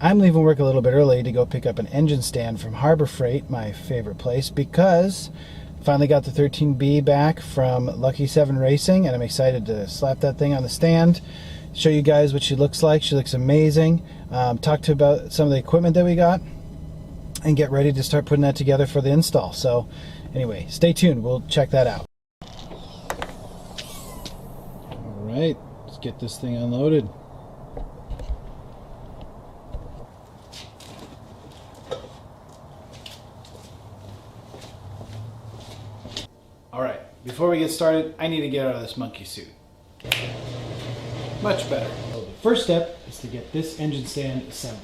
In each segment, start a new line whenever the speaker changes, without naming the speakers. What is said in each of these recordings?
I'm leaving work a little bit early to go pick up an engine stand from Harbor Freight, my favorite place, because finally got the 13B back from Lucky 7 Racing, and I'm excited to slap that thing on the stand, show you guys what she looks like. She looks amazing. Talk to you about some of the equipment that we got, and get ready to start putting that together for the install. So anyway, stay tuned. We'll check that out. All right, let's get this thing unloaded. All right, before we get started, I need to get out of this monkey suit. Much better. So the first step is to get this engine stand assembled.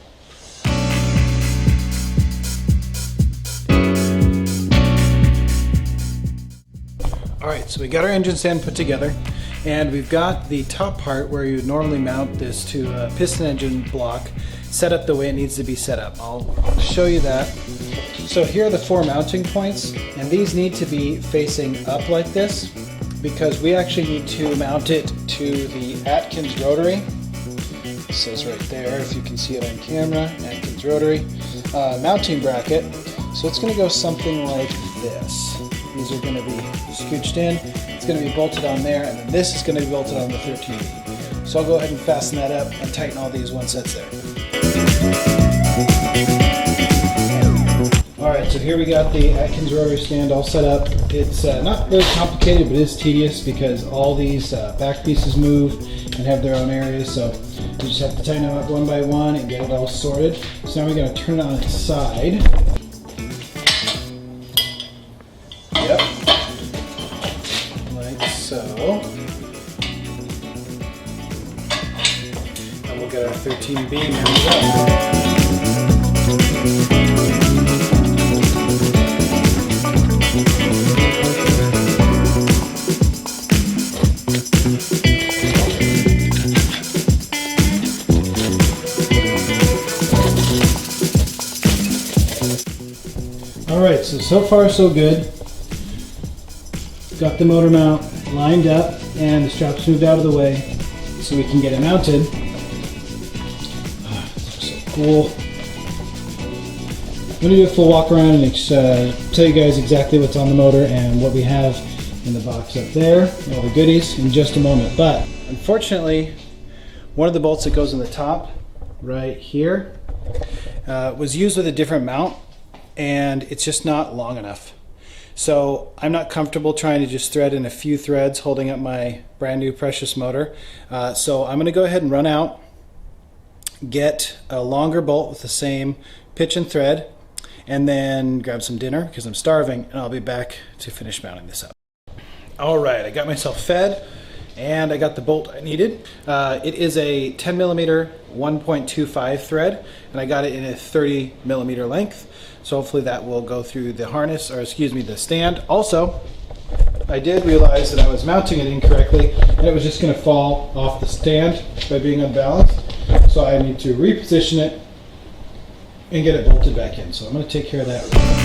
All right, so we got our engine stand put together, and we've got the top part where you would normally mount this to a piston engine block set up the way it needs to be set up. I'll show you that. So here are the 4 mounting points, and these need to be facing up like this because we actually need to mount it to the Atkins Rotary. It says right there, if you can see it on camera, Atkins Rotary mounting bracket. So it's going to go something like this. These are going to be scooched in. It's going to be bolted on there, and then this is going to be bolted on the 13B. So I'll go ahead and fasten that up and tighten all these once that's there. Alright, so here we got the Atkins rotary stand all set up. It's not very complicated, but it is tedious because all these back pieces move and have their own areas, so you just have to tighten them up one by one and get it all sorted. So now we're going to turn it on its side. Yep. Like so. And we'll get our 13B mounted up. Alright, so far so good. Got the motor mount lined up and the straps moved out of the way so we can get it mounted. This looks so cool. I'm going to do a full walk around and tell you guys exactly what's on the motor and what we have in the box up there, and all the goodies in just a moment. But unfortunately, one of the bolts that goes in the top right here was used with a different mount, and it's just not long enough. So I'm not comfortable trying to just thread in a few threads holding up my brand new precious motor. So I'm going to go ahead and run out, get a longer bolt with the same pitch and thread, and then grab some dinner because I'm starving, and I'll be back to finish mounting this up. All right, I got myself fed and I got the bolt I needed. It is a 10 millimeter 1.25 thread, and I got it in a 30 millimeter length. So hopefully that will go through the harness, or excuse me, the stand. Also, I did realize that I was mounting it incorrectly and it was just going to fall off the stand by being unbalanced. So I need to reposition it and get it bolted back in. So I'm going to take care of that right now.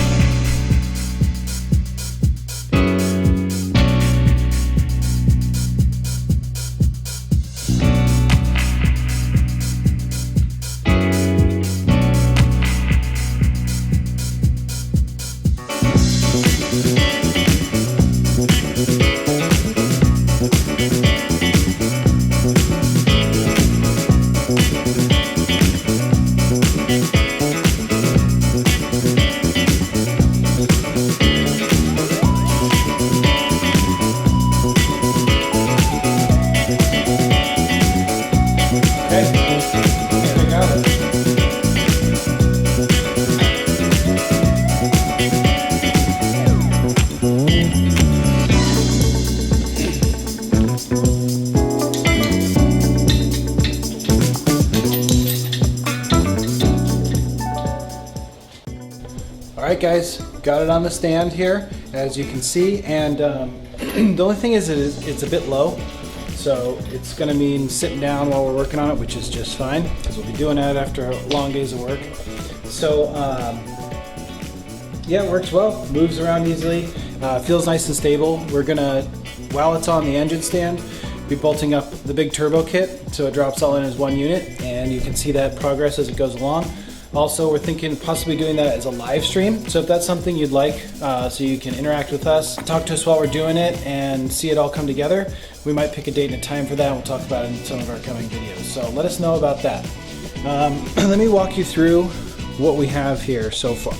Alright guys, got it on the stand here, as you can see, and the only thing is it's a bit low, so it's going to mean sitting down while we're working on it, which is just fine, because we'll be doing that after long days of work. So yeah, it works well, moves around easily, feels nice and stable. We're going to, while it's on the engine stand, be bolting up the big turbo kit so it drops all in as one unit, and and you can see that progress as it goes along. Also, we're thinking of possibly doing that as a live stream. So if that's something you'd like, so you can interact with us, talk to us while we're doing it, and see it all come together, we might pick a date and a time for that, and we'll talk about it in some of our coming videos. So let us know about that. Let me walk you through what we have here so far.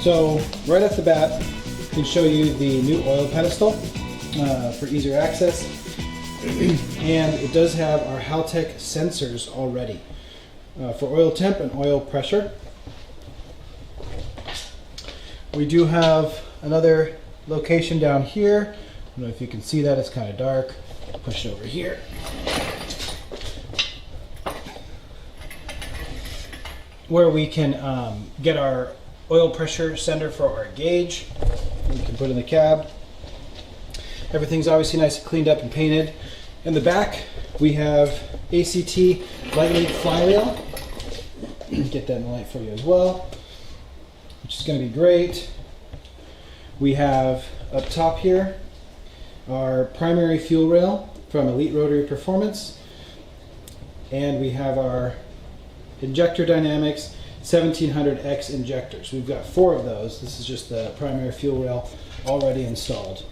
So right off the bat, I can show you the new oil pedestal for easier access. And it does have our Haltech sensors already for oil temp and oil pressure. We do have another location down here. I don't know if you can see that, it's kind of dark. Push it over here. Where we can get our oil pressure sender for our gauge. We can put in the cab. Everything's obviously nice and cleaned up and painted. In the back, we have ACT lightweight flywheel. Get that in the light for you as well, which is going to be great. We have up top here our primary fuel rail from Elite Rotary Performance, and we have our Injector Dynamics 1700X injectors. We've got 4 of those. This is just the primary fuel rail already installed.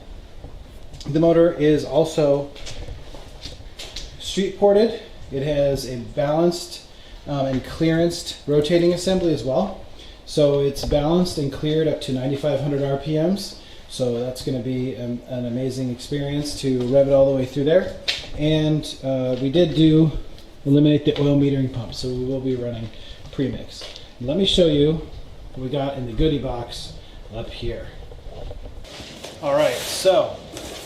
The motor is also street ported. It has a balanced and clearanced rotating assembly as well. So it's balanced and cleared up to 9,500 RPMs. So that's going to be an amazing experience to rev it all the way through there. And we did eliminate the oil metering pump, so we will be running premix. Let me show you what we got in the goodie box up here. All right, so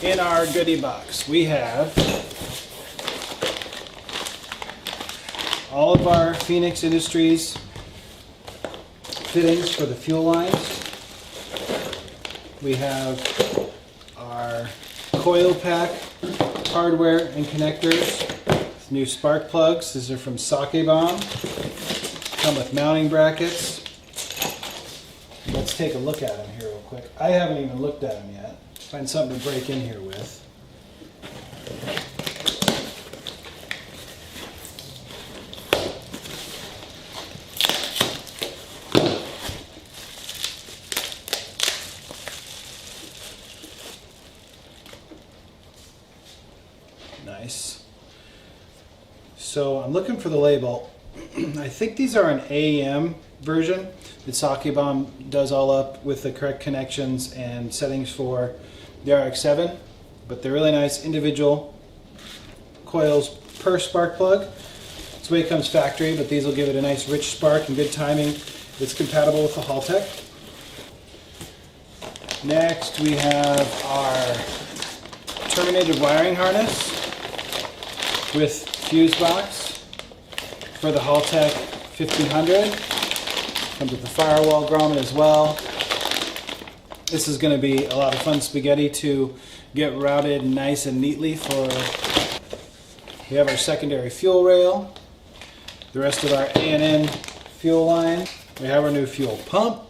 in our goodie box we have all of our Phoenix Industries fittings for the fuel lines. We have our coil pack hardware and connectors. New spark plugs. These are from Sake Bomb. Come with mounting brackets. Let's take a look at them here real quick. I haven't even looked at them yet. Find something to break in here with. Nice. So I'm looking for the label. I think these are an AEM version that Sake Bomb does all up with the correct connections and settings for the RX7, but they're really nice individual coils per spark plug. That's the way it comes factory, but these will give it a nice rich spark and good timing. It's compatible with the Haltech. Next we have our terminated wiring harness with fuse box for the Haltech 1500. Comes with the firewall grommet as well. This is going to be a lot of fun spaghetti to get routed nice and neatly for. We have our secondary fuel rail, the rest of our A&N fuel line. We have our new fuel pump.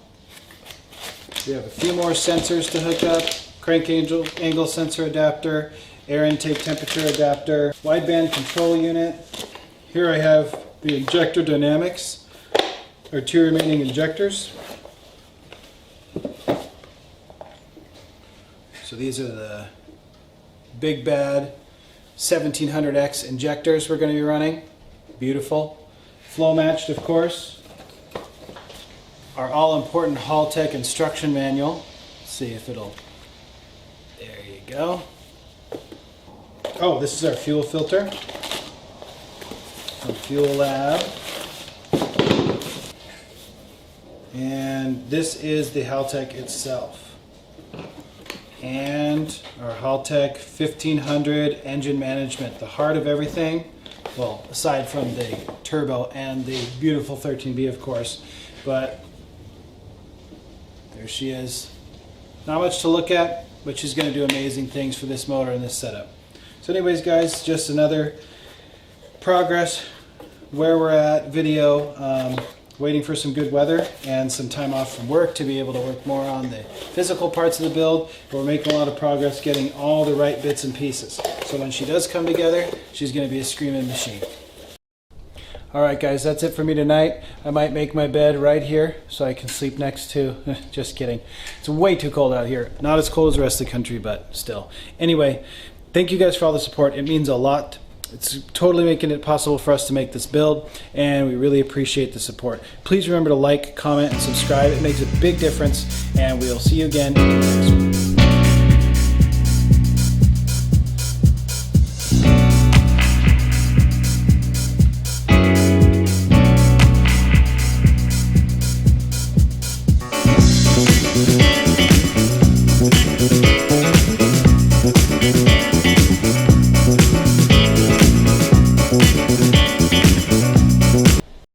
We have a few more sensors to hook up, crank angle sensor adapter, air intake temperature adapter, wideband control unit. Here I have the Injector Dynamics, our 2 remaining injectors. So these are the big bad 1700X injectors we're going to be running. Beautiful. Flow matched, of course. Our all-important Haltech instruction manual. Let's see if it'll... There you go. Oh, this is our fuel filter from Fuel Lab. And this is the Haltech itself. And our Haltech 1500 engine management, the heart of everything. Well, aside from the turbo and the beautiful 13B, of course. But there she is. Not much to look at, but she's going to do amazing things for this motor and this setup. So anyways, guys, just another progress where we're at video. waiting for some good weather and some time off from work to be able to work more on the physical parts of the build. But we're making a lot of progress getting all the right bits and pieces. So when she does come together, she's going to be a screaming machine. Alright guys, that's it for me tonight. I might make my bed right here so I can sleep next to, just kidding. It's way too cold out here. Not as cold as the rest of the country, but still. Anyway, thank you guys for all the support. It means a lot. It's totally making it possible for us to make this build, and we really appreciate the support. Please remember to like, comment, and subscribe. It makes a big difference, and we'll see you again in the next one.